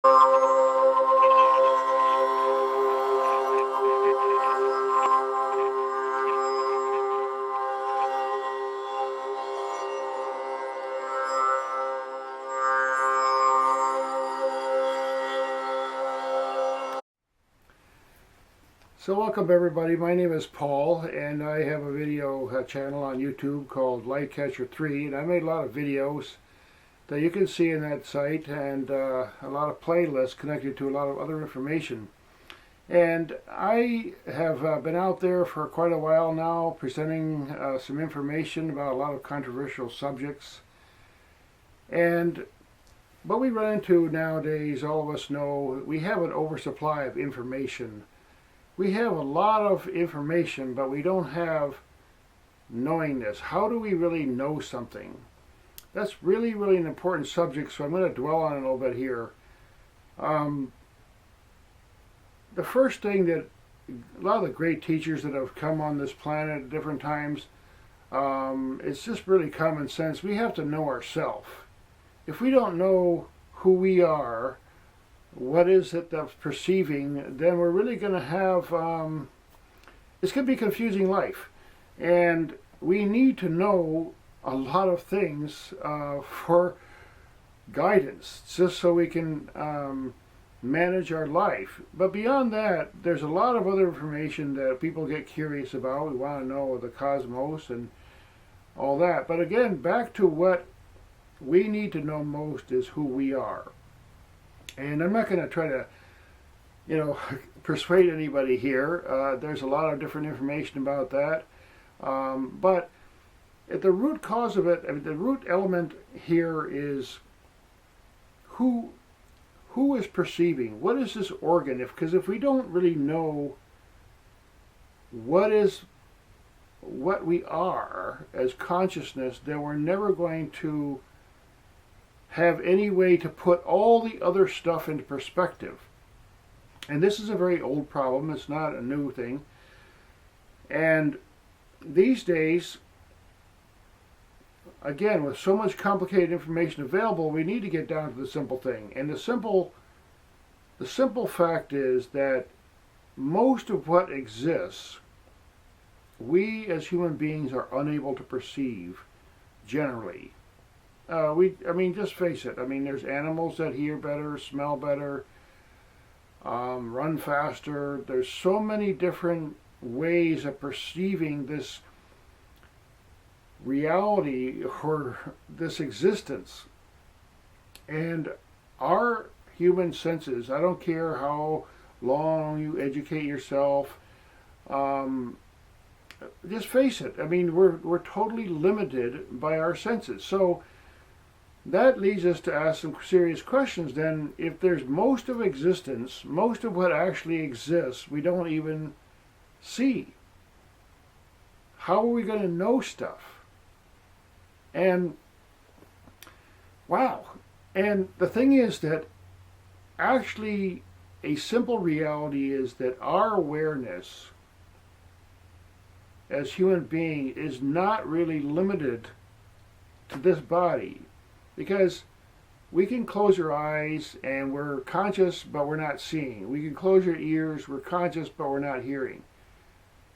So welcome everybody, my name is Paul and I have a video channel on YouTube called Lightcatcher 3, and I made a lot of videos that you can see in that site, and a lot of playlists connected to a lot of other information. And I have been out there for quite a while now presenting some information about a lot of controversial subjects. And what we run into nowadays, all of us know, we have an oversupply of information. We have a lot of information, but we don't have knowingness. How do we really know something? That's really, really an important subject, so I'm going to dwell on it a little bit here. The first thing that a lot of the great teachers that have come on this planet at different times, it's just really common sense. We have to know ourselves. If we don't know who we are, what is it that's perceiving, then we're really going to have, it's going to be a confusing life. And we need to know a lot of things for guidance, just so we can manage our life. But beyond that, there's a lot of other information that people get curious about. We want to know the cosmos and all that. But again, back to what we need to know most is who we are. And I'm not going to try to, persuade anybody here. There's a lot of different information about that. But at the root cause of it, the root element here is who is perceiving. What is this organ? Because if we don't really know what we are as consciousness, then we're never going to have any way to put all the other stuff into perspective. And this is a very old problem. It's not a new thing. And these days, again, with so much complicated information available, we need to get down to the simple thing. And the simple fact is that most of what exists, we as human beings are unable to perceive generally. Just face it. There's animals that hear better, smell better, run faster. There's so many different ways of perceiving this reality or this existence. And our human senses, I don't care how long you educate yourself, just face it. We're totally limited by our senses. So that leads us to ask some serious questions then. If there's most of existence, most of what actually exists, we don't even see, how are we going to know stuff? And wow. And the thing is that actually a simple reality is that our awareness as human beings is not really limited to this body. Because we can close our eyes and we're conscious but we're not seeing. We can close our ears, we're conscious but we're not hearing.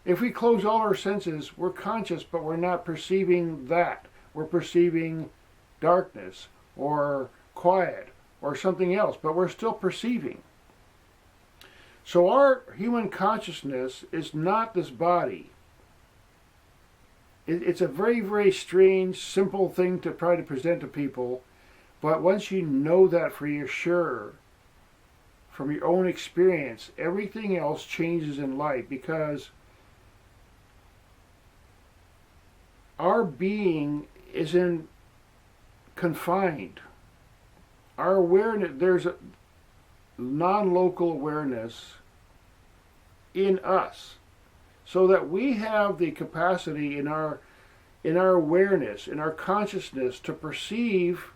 If we close all our senses, we're conscious but we're not perceiving that. We're perceiving darkness or quiet or something else, but we're still perceiving. So our human consciousness is not this body. It's a very, very strange, simple thing to try to present to people, but once you know that for sure, from your own experience, everything else changes in life, because our being isn't confined. Our awareness, there's a non-local awareness in us, so that we have the capacity in our awareness, in our consciousness, to perceive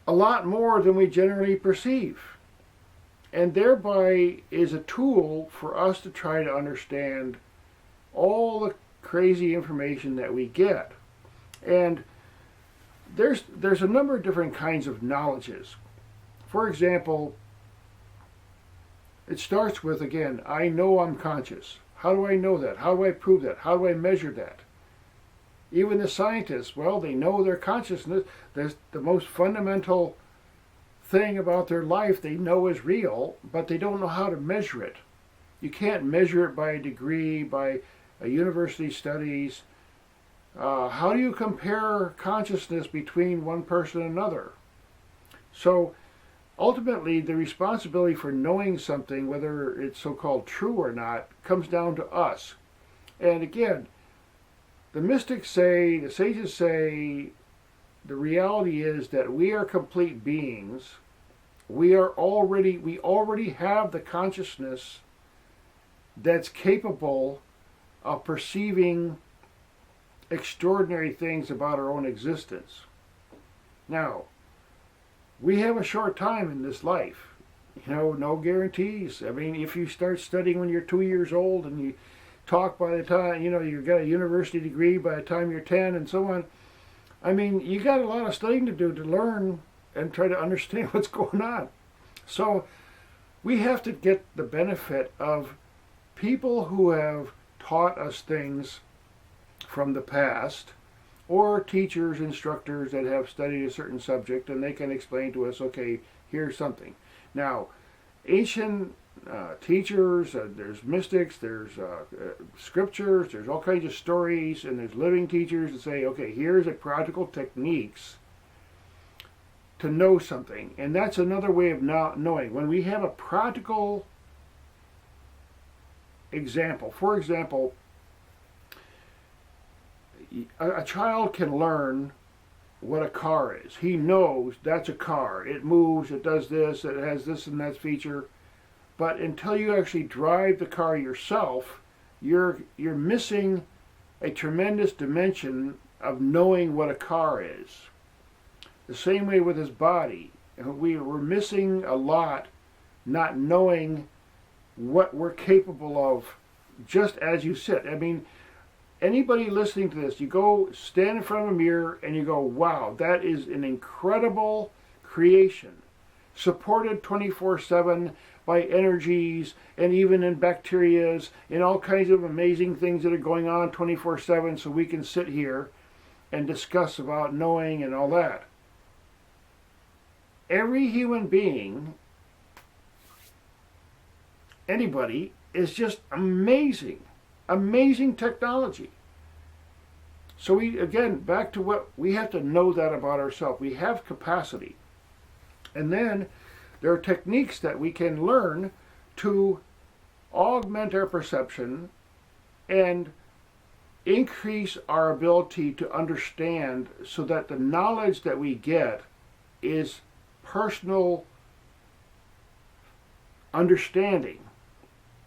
a lot more than we generally perceive. And thereby is a tool for us to try to understand all the crazy information that we get. And there's a number of different kinds of knowledges. For example, it starts with, again, I know I'm conscious. How do I know that? How do I prove that? How do I measure that? Even the scientists, well, they know their consciousness. That's the most fundamental thing about their life they know is real, but they don't know how to measure it. You can't measure it by a degree, by a university studies. How do you compare consciousness between one person and another? So ultimately, the responsibility for knowing something, whether it's so-called true or not, comes down to us. And again, the mystics say, the sages say, the reality is that we are complete beings. We already have the consciousness that's capable of perceiving extraordinary things about our own existence. Now, we have a short time in this life. No guarantees. I mean, if you start studying when you're 2 years old and you talk by the time, you've got a university degree by the time you're 10 and so on, I mean, you got a lot of studying to do to learn and try to understand what's going on. So we have to get the benefit of people who have taught us things from the past, or teachers, instructors that have studied a certain subject, and they can explain to us, okay, here's something. Now, ancient teachers, there's mystics, there's scriptures, there's all kinds of stories, and there's living teachers that say, okay, here's a practical techniques to know something. And that's another way of not knowing. When we have a practical example, for example, a child can learn what a car is. He knows that's a car. It moves, it does this, it has this and that feature. But until you actually drive the car yourself, you're missing a tremendous dimension of knowing what a car is. The same way with his body. We're missing a lot not knowing what we're capable of just as you sit. I mean, anybody listening to this, you go stand in front of a mirror and you go, wow, that is an incredible creation, supported 24/7 by energies and even in bacterias and all kinds of amazing things that are going on 24/7, so we can sit here and discuss about knowing and all that. Every human being, anybody, is just amazing. Amazing technology. So again, back to what we have to know that about ourselves. We have capacity. And then there are techniques that we can learn to augment our perception and increase our ability to understand, so that the knowledge that we get is personal understanding.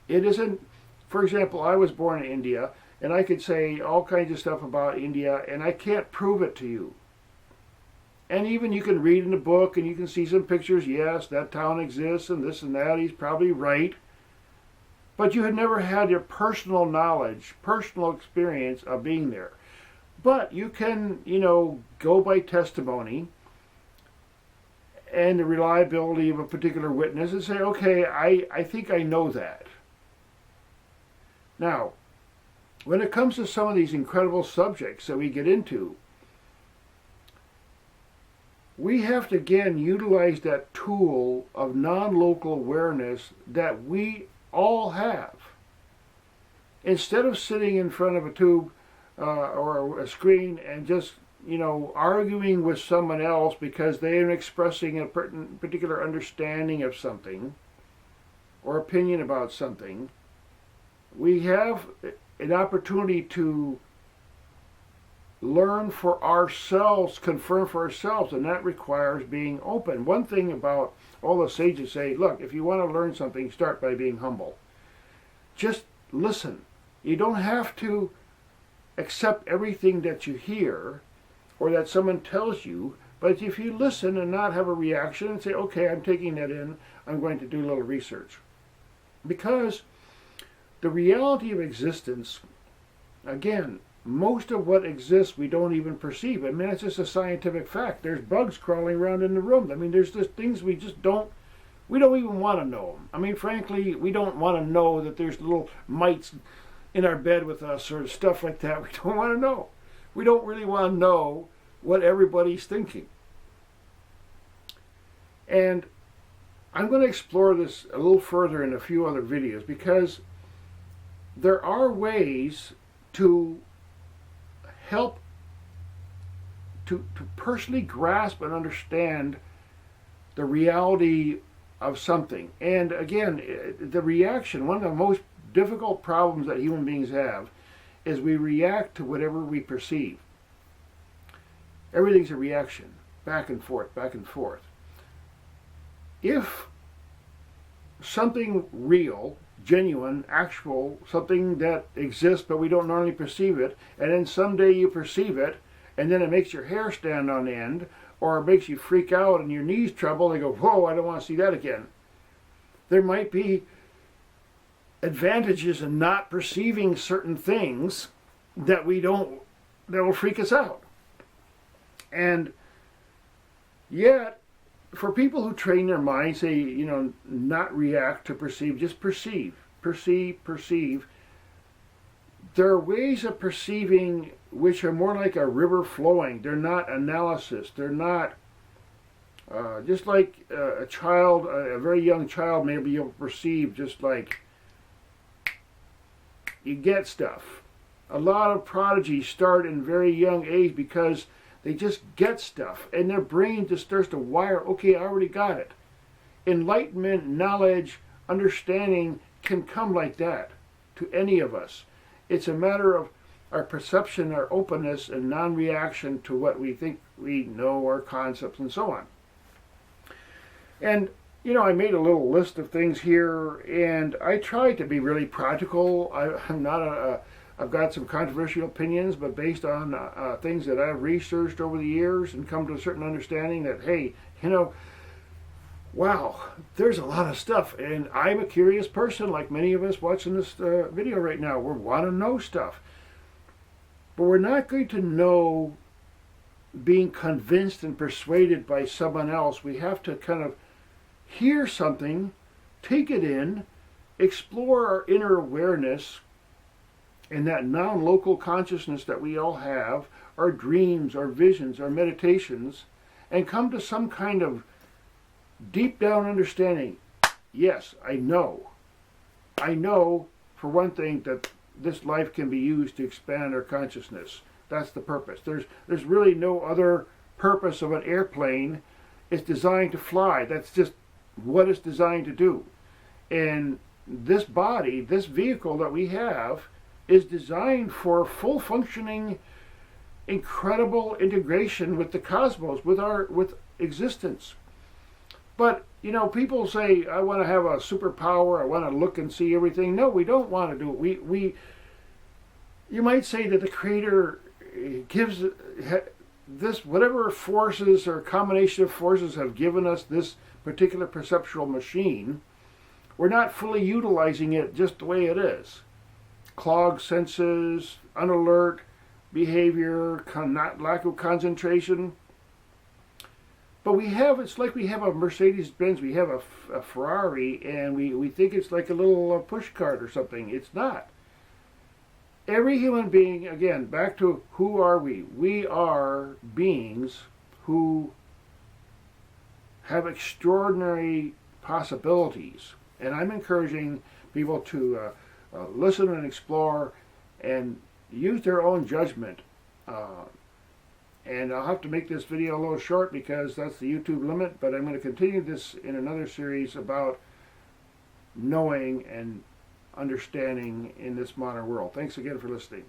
It isn't, for example, I was born in India, and I could say all kinds of stuff about India, and I can't prove it to you. And even you can read in a book, and you can see some pictures, yes, that town exists, and this and that, he's probably right. But you had never had your personal knowledge, personal experience of being there. But you can, go by testimony and the reliability of a particular witness and say, okay, I think I know that. Now, when it comes to some of these incredible subjects that we get into, we have to again utilize that tool of non-local awareness that we all have. Instead of sitting in front of a tube or a screen and just, arguing with someone else because they are expressing a particular understanding of something or opinion about something, we have an opportunity to learn for ourselves, confirm for ourselves, and that requires being open. One thing about all the sages say, look, if you want to learn something, start by being humble. Just listen. You don't have to accept everything that you hear or that someone tells you, but if you listen and not have a reaction and say, okay, I'm taking that in, I'm going to do a little research. Because the reality of existence, again, most of what exists we don't even perceive. I mean, it's just a scientific fact. There's bugs crawling around in the room. I mean, there's just things we just don't, we don't even want to know. I mean, frankly, we don't want to know that there's little mites in our bed with us or stuff like that. We don't want to know. We don't really want to know what everybody's thinking. And I'm going to explore this a little further in a few other videos, because there are ways to help to personally grasp and understand the reality of something. And again, the reaction, one of the most difficult problems that human beings have is we react to whatever we perceive. Everything's a reaction, back and forth, back and forth. If something real, genuine, actual, something that exists but we don't normally perceive it, and then someday you perceive it, and then it makes your hair stand on end, or it makes you freak out and your knees tremble, and you go, whoa, I don't want to see that again. There might be advantages in not perceiving certain things that will freak us out. And yet, for people who train their mind, say, not react to perceive, just perceive, perceive. There are ways of perceiving which are more like a river flowing. They're not analysis. They're not just like a child, a very young child may be able to perceive, just like you get stuff. A lot of prodigies start in very young age because they just get stuff, and their brain just starts to wire, okay, I already got it. Enlightenment, knowledge, understanding can come like that to any of us. It's a matter of our perception, our openness, and non-reaction to what we think we know, our concepts, and so on. And, I made a little list of things here, and I tried to be really practical. I've got some controversial opinions, but based on things that I've researched over the years and come to a certain understanding that, hey, wow, there's a lot of stuff. And I'm a curious person, like many of us watching this video right now. We want to know stuff. But we're not going to know being convinced and persuaded by someone else. We have to kind of hear something, take it in, explore our inner awareness, and that non-local consciousness that we all have, our dreams, our visions, our meditations, and come to some kind of deep down understanding. Yes, I know. I know, for one thing, that this life can be used to expand our consciousness. That's the purpose. There's really no other purpose of an airplane. It's designed to fly. That's just what it's designed to do. And this body, this vehicle that we have, is designed for full functioning, incredible integration with the cosmos, with existence. But people say, I want to have a superpower, I want to look and see everything. No, we don't want to do it. You might say that the Creator gives this, whatever forces or combination of forces have given us this particular perceptual machine. We're not fully utilizing it just the way it is. Clogged senses, unalert behavior, lack of concentration. But it's like we have a Mercedes-Benz, we have a Ferrari, and we think it's like a little push cart or something. It's not. Every human being, again, back to who are we? We are beings who have extraordinary possibilities. And I'm encouraging people to listen and explore and use their own judgment. And I'll have to make this video a little short because that's the YouTube limit, but I'm going to continue this in another series about knowing and understanding in this modern world. Thanks again for listening.